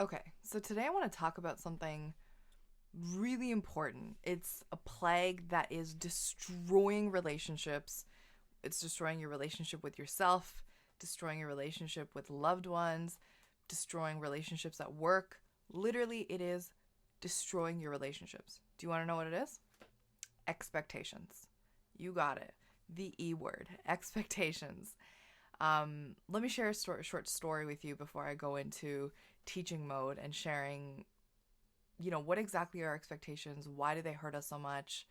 Okay, so today I want to talk about something really important. It's a plague that is destroying relationships. It's destroying your relationship with yourself, destroying your relationship with loved ones, destroying relationships at work. Literally, it is destroying your relationships. Do you want to know what it is? Expectations. You got it. The E word, expectations. Let me share a short story with you before I go into teaching mode and sharing, what exactly are our expectations? Why do they hurt us so much?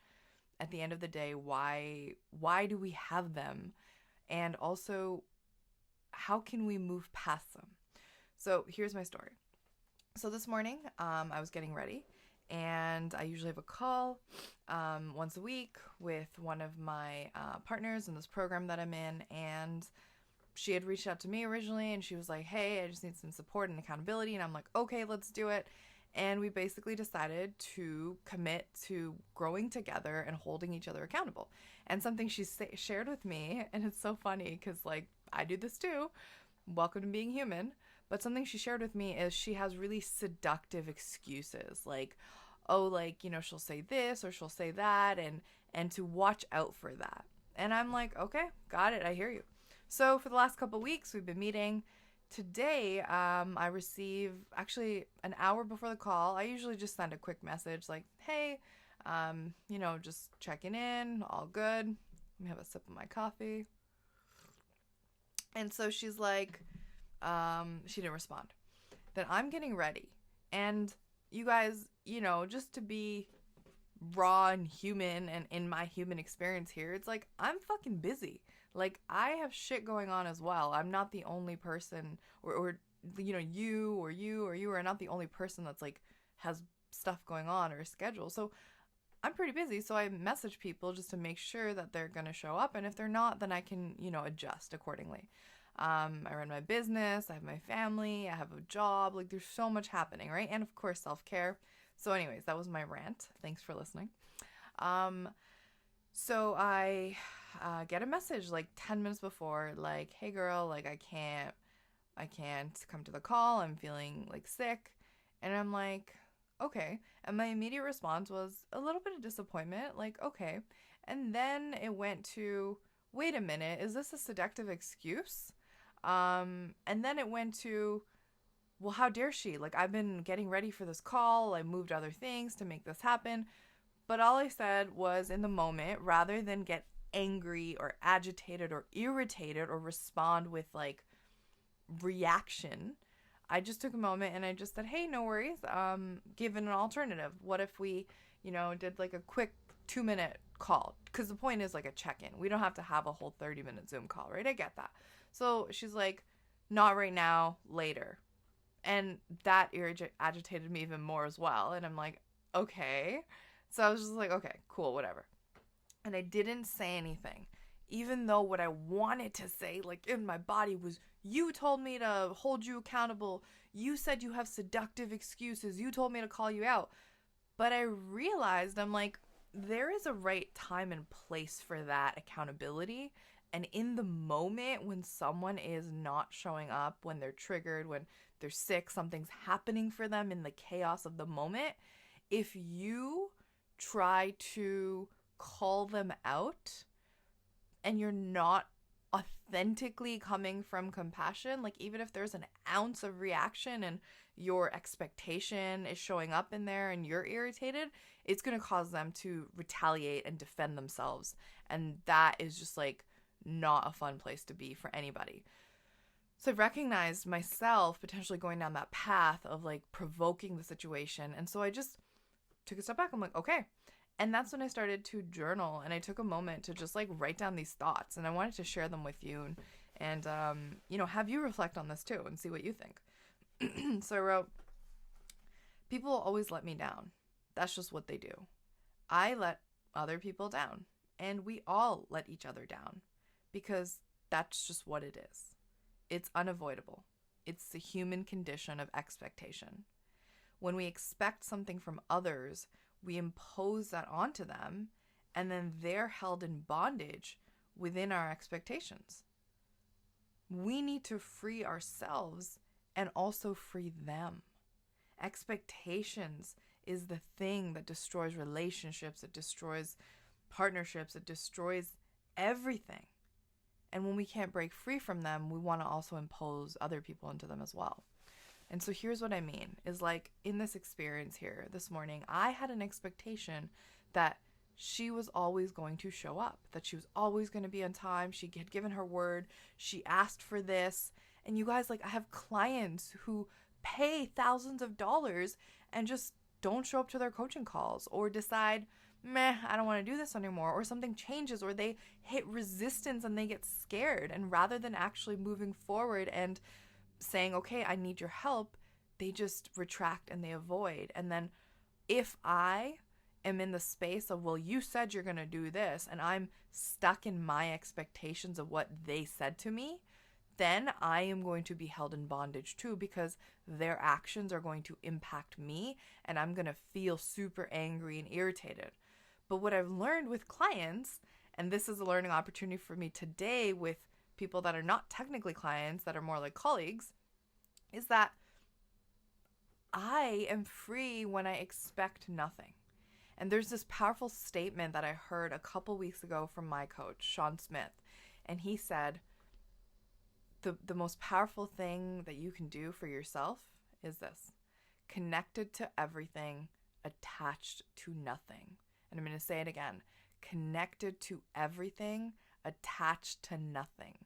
At the end of the day, why do we have them? And also, how can we move past them? So here's my story. So this morning, I was getting ready, and I usually have a call once a week with one of my partners in this program that I'm in, and she had reached out to me originally, and she was like, hey, I just need some support and accountability. And I'm like, okay, let's do it. And we basically decided to commit to growing together and holding each other accountable. And something she shared with me, and it's so funny because, like, I do this too. Welcome to being human. But something she shared with me is she has really seductive excuses. Like, oh, like, she'll say this or she'll say that, and to watch out for that. And I'm like, okay, got it. I hear you. So for the last couple of weeks, we've been meeting. Today, I receive actually an hour before the call. I usually just send a quick message like, hey, just checking in, all good. Let me have a sip of my coffee. And so she's like, she didn't respond. Then I'm getting ready. And you guys, just to be raw and human and in my human experience here, it's like I'm fucking busy. Like I have shit going on as well. I'm not the only person or you are not the only person that's like has stuff going on or a schedule. So I'm pretty busy, so I message people just to make sure that they're going to show up, and if they're not, then I can, adjust accordingly. I run my business, I have my family, I have a job, like there's so much happening, right? And of course, self-care. So anyways, that was my rant. Thanks for listening. So I get a message like 10 minutes before, like, hey girl, like I can't come to the call. I'm feeling like sick. And I'm like, okay. And my immediate response was a little bit of disappointment, like, okay. And then it went to, wait a minute, is this a seductive excuse? And then it went to, well, how dare she? Like, I've been getting ready for this call. I moved other things to make this happen. But all I said was in the moment, rather than get angry or agitated or irritated or respond with like reaction, I just took a moment and I just said, hey, no worries. Given an alternative, what if we, did like a quick 2-minute call? Because the point is like a check-in. We don't have to have a whole 30-minute Zoom call, right? I get that. So she's like, not right now, later. And that agitated me even more as well. And I'm like, okay. So I was just like, okay, cool, whatever. And I didn't say anything. Even though what I wanted to say, like in my body, was, you told me to hold you accountable. You said you have seductive excuses. You told me to call you out. But I realized, I'm like, there is a right time and place for that accountability. And in the moment when someone is not showing up, when they're triggered, when they're sick, something's happening for them in the chaos of the moment, if you try to call them out and you're not authentically coming from compassion, like even if there's an ounce of reaction and your expectation is showing up in there and you're irritated, it's going to cause them to retaliate and defend themselves. And that is just like not a fun place to be for anybody. So I recognized myself potentially going down that path of like provoking the situation. And so I just took a step back. I'm like, okay. And that's when I started to journal, and I took a moment to just like write down these thoughts, and I wanted to share them with you and have you reflect on this too and see what you think. So I wrote, people always let me down. That's just what they do. I let other people down, and we all let each other down because that's just what it is. It's unavoidable. It's the human condition of expectation. When we expect something from others, we impose that onto them, and then they're held in bondage within our expectations. We need to free ourselves and also free them. Expectations is the thing that destroys relationships, it destroys partnerships, it destroys everything. And when we can't break free from them, we want to also impose other people into them as well. And so here's what I mean is like in this experience here this morning, I had an expectation that she was always going to show up, that she was always going to be on time. She had given her word. She asked for this. And you guys, like, I have clients who pay thousands of dollars and just don't show up to their coaching calls or decide, meh, I don't want to do this anymore, or something changes, or they hit resistance and they get scared. And rather than actually moving forward and saying, okay, I need your help, they just retract and they avoid. And then if I am in the space of, well, you said you're going to do this, and I'm stuck in my expectations of what they said to me, then I am going to be held in bondage too, because their actions are going to impact me and I'm going to feel super angry and irritated. But what I've learned with clients, and this is a learning opportunity for me today with people that are not technically clients, that are more like colleagues, is that I am free when I expect nothing. And there's this powerful statement that I heard a couple weeks ago from my coach, Sean Smith. And he said, the most powerful thing that you can do for yourself is this: connected to everything, attached to nothing. And I'm going to say it again: connected to everything, attached to nothing.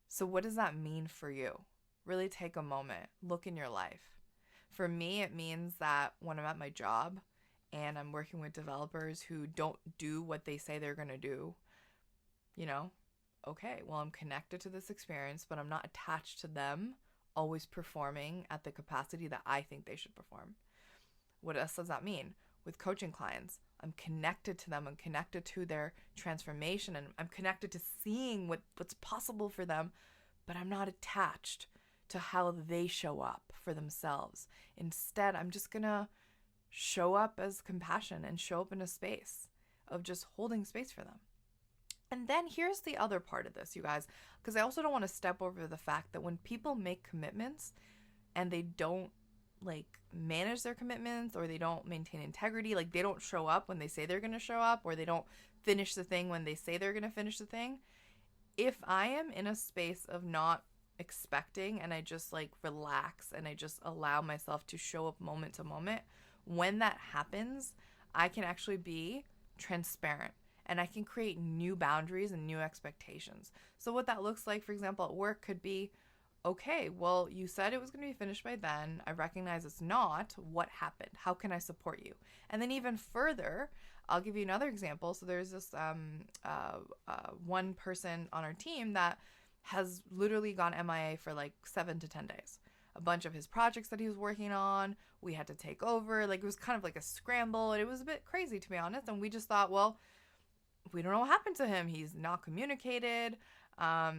So what does that mean for you? Really take a moment, look in your life. For me, it means that when I'm at my job and I'm working with developers who don't do what they say they're going to do, okay, well, I'm connected to this experience, but I'm not attached to them always performing at the capacity that I think they should perform. What else does that mean? With coaching clients, I'm connected to them. I'm connected to their transformation, and I'm connected to seeing what's possible for them, but I'm not attached to how they show up for themselves. Instead, I'm just going to show up as compassion and show up in a space of just holding space for them. And then here's the other part of this, you guys, because I also don't want to step over the fact that when people make commitments and they don't manage their commitments, or they don't maintain integrity, like they don't show up when they say they're going to show up, or they don't finish the thing when they say they're going to finish the thing. If I am in a space of not expecting and I just relax and I just allow myself to show up moment to moment, when that happens, I can actually be transparent. And I can create new boundaries and new expectations. So what that looks like, for example, at work could be, okay, well, you said it was going to be finished by then. I recognize it's not. What happened? How can I support you? And then even further, I'll give you another example. So there's this one person on our team that has literally gone MIA for 7 to 10 days. A bunch of his projects that he was working on, we had to take over. It was kind of like a scramble. And it was a bit crazy, to be honest. And we just thought, well, we don't know what happened to him. He's not communicated.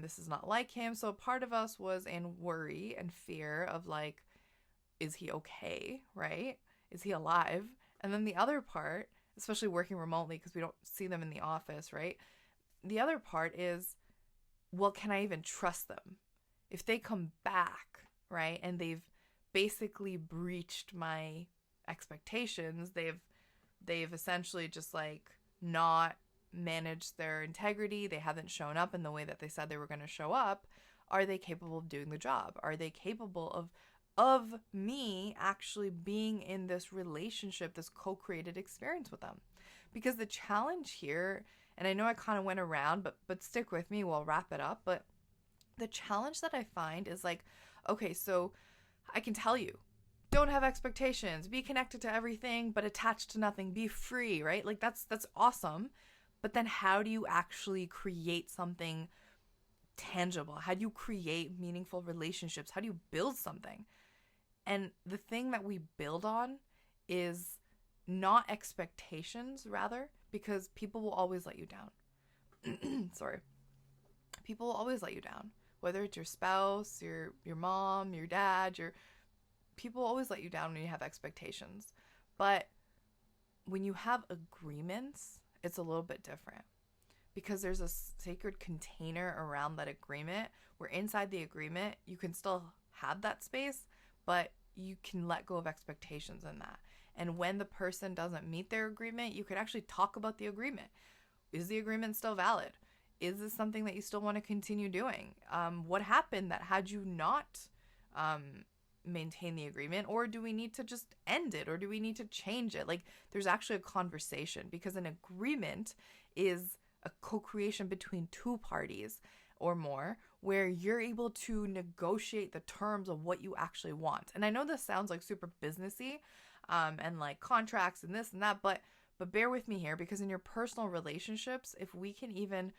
This is not like him. So part of us was in worry and fear of is he okay, right? Is he alive? And then the other part, especially working remotely because we don't see them in the office, right? The other part is, well, can I even trust them? If they come back, right, and they've basically breached my expectations, they've essentially just not managed their integrity, they haven't shown up in the way that they said they were going to show up, are they capable of doing the job? Are they capable of me actually being in this relationship, this co-created experience with them? Because the challenge here, and I know I kind of went around, but stick with me, we'll wrap it up, but the challenge that I find is okay, so I can tell you, don't have expectations, be connected to everything, but attached to nothing, be free, right? That's awesome. But then how do you actually create something tangible? How do you create meaningful relationships? How do you build something? And the thing that we build on is not expectations, rather, because people will always let you down. Sorry. People will always let you down. Whether it's your spouse, your mom, your dad, people will always let you down when you have expectations. But when you have agreements, it's a little bit different, because there's a sacred container around that agreement where inside the agreement you can still have that space, but you can let go of expectations in that. And when the person doesn't meet their agreement, you could actually talk about the agreement. Is the agreement still valid? Is this something that you still want to continue doing? What happened that had you not maintain the agreement? Or do we need to just end it? Or do we need to change it? Like, there's actually a conversation, because an agreement is a co-creation between two parties or more, where you're able to negotiate the terms of what you actually want. And I know this sounds like super businessy, and like contracts and this and that, but bear with me here, because in your personal relationships, if we can even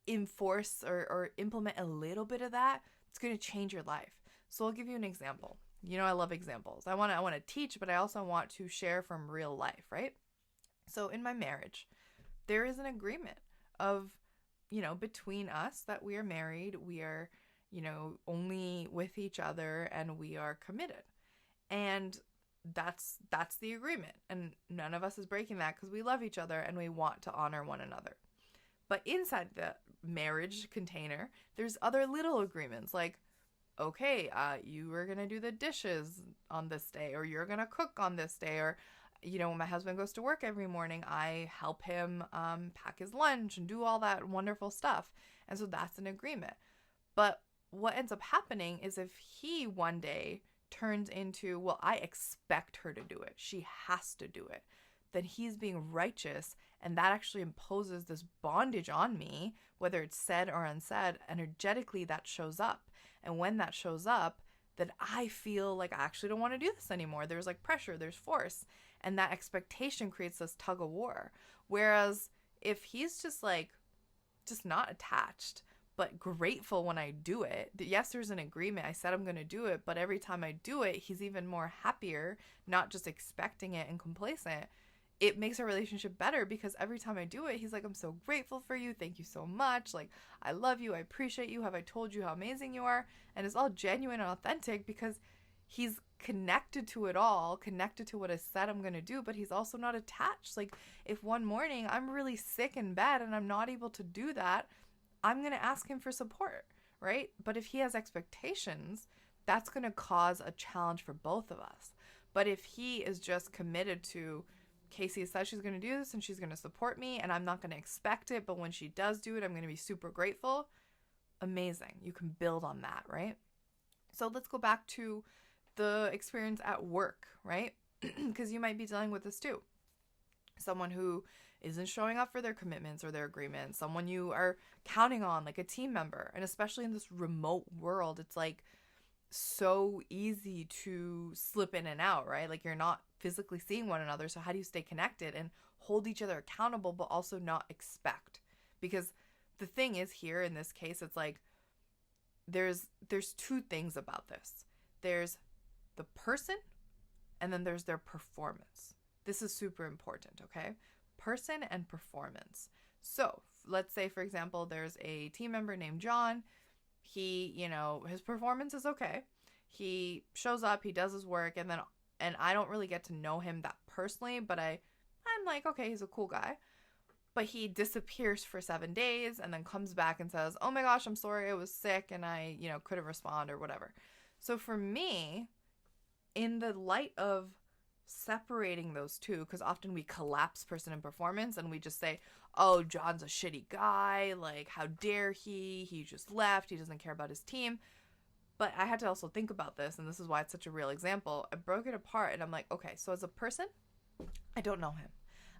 enforce or implement a little bit of that, it's going to change your life. So I'll give you an example. You know, I love examples. I want to teach, but I also want to share from real life, right? So in my marriage, there is an agreement of, you know, between us that we are married, we are, you know, only with each other, and we are committed. And that's the agreement. And none of us is breaking that, because we love each other and we want to honor one another. But inside the marriage container, there's other little agreements, like, okay, you are going to do the dishes on this day, or you're going to cook on this day, or, you know, when my husband goes to work every morning, I help him pack his lunch and do all that wonderful stuff. And so that's an agreement. But what ends up happening is, if he one day turns into, well, I expect her to do it, she has to do it, then he's being righteous, and that actually imposes this bondage on me, whether it's said or unsaid. Energetically, that shows up. And when that shows up, then I feel like I actually don't want to do this anymore. There's like pressure, there's force, and that expectation creates this tug of war. Whereas if he's just not attached, but grateful when I do it. Yes, there's an agreement. I said I'm going to do it, but every time I do it, he's even more happier, not just expecting it and complacent. It makes our relationship better, because every time I do it, he's like, I'm so grateful for you. Thank you so much. Like, I love you. I appreciate you. Have I told you how amazing you are? And it's all genuine and authentic, because he's connected to it all, connected to what I said I'm going to do, but he's also not attached. Like, if one morning I'm really sick and bad and I'm not able to do that, I'm going to ask him for support, right? But if he has expectations, that's going to cause a challenge for both of us. But if he is just committed to, Kacy says she's going to do this and she's going to support me, and I'm not going to expect it, but when she does do it, I'm going to be super grateful. Amazing. You can build on that, right? So let's go back to the experience at work, right? Because you might be dealing with this too. Someone who isn't showing up for their commitments or their agreements, someone you are counting on, like a team member. And especially in this remote world, it's like so easy to slip in and out, right? Like, you're not physically seeing one another. So how do you stay connected and hold each other accountable, but also not expect? Because the thing is, here in this case, it's like there's two things about this. There's the person, and then there's their performance. This is super important, okay? Person and performance. So let's say, for example, there's a team member named John. He, you know, his performance is okay. He shows up, he does his work, and I don't really get to know him that personally, but I'm like, okay, he's a cool guy. But he disappears for 7 days and then comes back and says, oh my gosh, I'm sorry, I was sick and I, you know, couldn't respond or whatever. So for me, in the light of separating those two, because often we collapse person and performance and we just say, oh, John's a shitty guy, like, how dare he just left, he doesn't care about his team. But I had to also think about this, and this is why it's such a real example. I broke it apart and I'm like, okay, so as a person, I don't know him.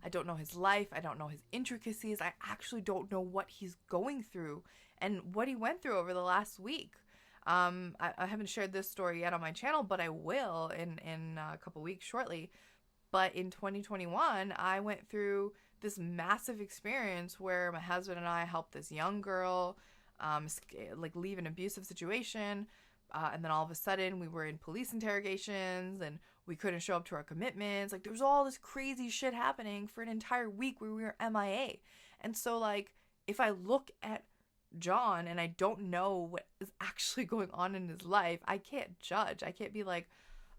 I don't know his life. I don't know his intricacies. I actually don't know what he's going through and what he went through over the last week. I haven't shared this story yet on my channel, but I will in a couple weeks shortly. But in 2021, I went through this massive experience where my husband and I helped this young girl like leave an abusive situation. And then all of a sudden we were in police interrogations and we couldn't show up to our commitments. Like, there was all this crazy shit happening for an entire week where we were MIA. And so, like, if I look at John and I don't know what is actually going on in his life, I can't judge. I can't be like,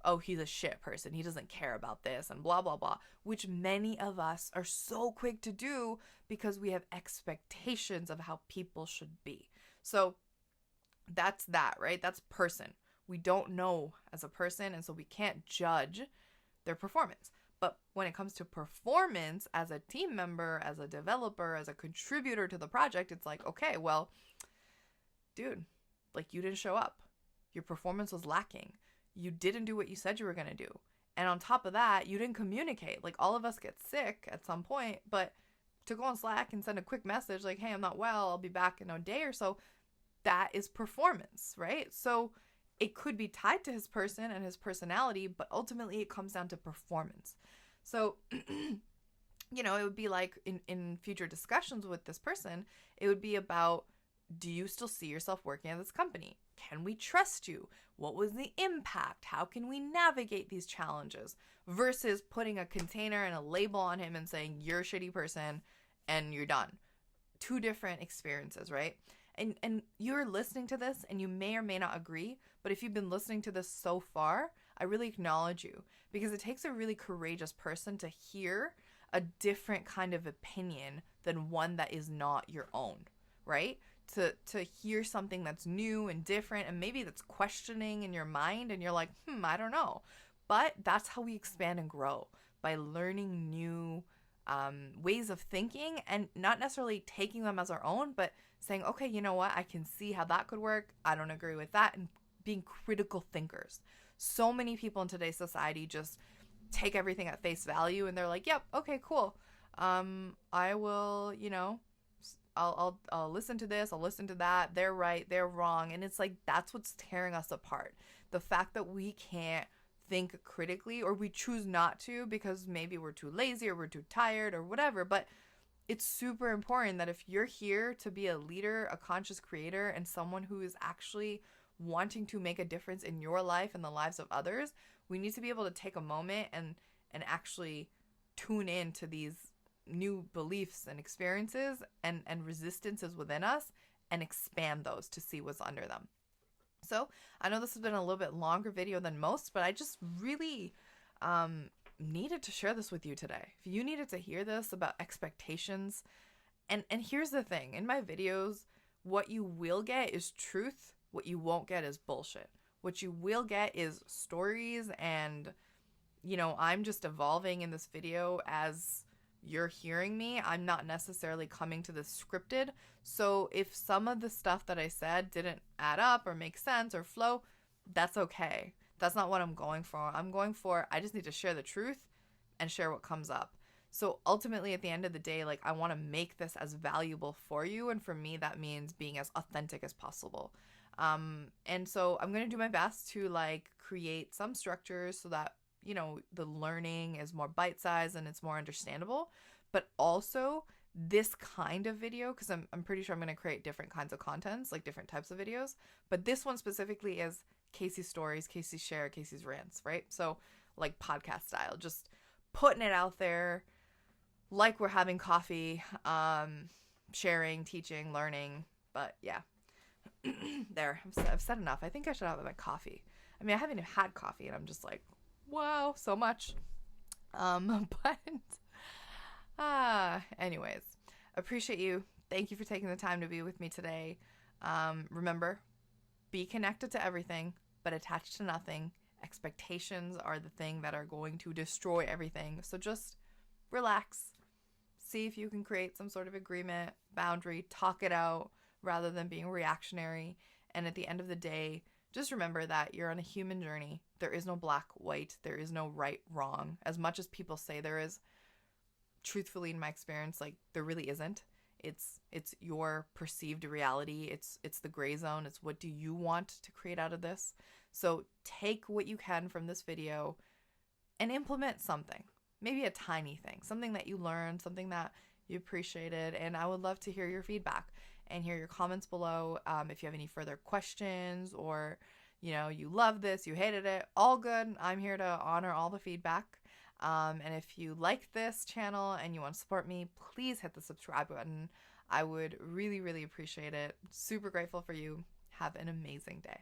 oh, he's a shit person, he doesn't care about this and blah, blah, blah, which many of us are so quick to do because we have expectations of how people should be. So that's that, right? That's person. We don't know as a person, and so we can't judge their performance. But when it comes to performance as a team member, as a developer, as a contributor to the project, it's like, okay, well, dude, like, you didn't show up. Your performance was lacking. You didn't do what you said you were going to do. And on top of that, you didn't communicate. Like, all of us get sick at some point, but to go on Slack and send a quick message like, hey, I'm not well, I'll be back in a day or so, that is performance, right? So it could be tied to his person and his personality, but ultimately it comes down to performance. So, it would be like in future discussions with this person, it would be about, do you still see yourself working at this company? Can we trust you? What was the impact? How can we navigate these challenges? Versus putting a container and a label on him and saying, you're a shitty person and you're done. Two different experiences, right? And you're listening to this and you may or may not agree, but if you've been listening to this so far, I really acknowledge you, because it takes a really courageous person to hear a different kind of opinion than one that is not your own, right? To hear something that's new and different, and maybe that's questioning in your mind and you're like, I don't know. But that's how we expand and grow, by learning new ways of thinking, and not necessarily taking them as our own, but saying, okay, you know what? I can see how that could work. I don't agree with that. And being critical thinkers. So many people in today's society just take everything at face value and they're like, yep, okay, cool. I will, I'll listen to this, I'll listen to that. They're right, they're wrong. And it's like, that's what's tearing us apart. The fact that we can't think critically, or we choose not to because maybe we're too lazy or we're too tired or whatever. But it's super important that if you're here to be a leader, a conscious creator, and someone who is actually wanting to make a difference in your life and the lives of others, we need to be able to take a moment and actually tune in to these new beliefs and experiences and resistances within us, and expand those to see what's under them. So I know this has been a little bit longer video than most, but I just really needed to share this with you today. If you needed to hear this about expectations, and here's the thing, in my videos, what you will get is truth. What you won't get is bullshit. What you will get is stories, and I'm just evolving in this video as you're hearing me. I'm not necessarily coming to this scripted. So if some of the stuff that I said didn't add up or make sense or flow, that's okay. That's not what I'm going for. I just need to share the truth and share what comes up. So ultimately, at the end of the day, like, I want to make this as valuable for you. And for me, that means being as authentic as possible. And so I'm going to do my best to create some structures so that, the learning is more bite-sized and it's more understandable. But also this kind of video, because I'm pretty sure I'm going to create different kinds of contents, like different types of videos. But this one specifically is Kacy's stories, Kacy's share, Kacy's rants, right? So like podcast style, just putting it out there like we're having coffee, sharing, teaching, learning. But yeah, there, I've said enough. I think I should have my coffee. I mean, I haven't even had coffee and I'm just like, wow, so much. Anyways, appreciate you. Thank you for taking the time to be with me today. Remember, be connected to everything, but attached to nothing. Expectations are the thing that are going to destroy everything. So just relax. See if you can create some sort of agreement, boundary, talk it out rather than being reactionary. And at the end of the day, just remember that you're on a human journey. There is no black, white. There is no right, wrong. As much as people say there is, truthfully, in my experience, there really isn't. It's your perceived reality. It's the gray zone. It's what do you want to create out of this? So take what you can from this video and implement something. Maybe a tiny thing, something that you learned, something that you appreciated. And I would love to hear your feedback and hear your comments below. If you have any further questions, or, you love this, you hated it, all good. I'm here to honor all the feedback. And if you like this channel and you want to support me, please hit the subscribe button. I would really, really appreciate it. Super grateful for you. Have an amazing day.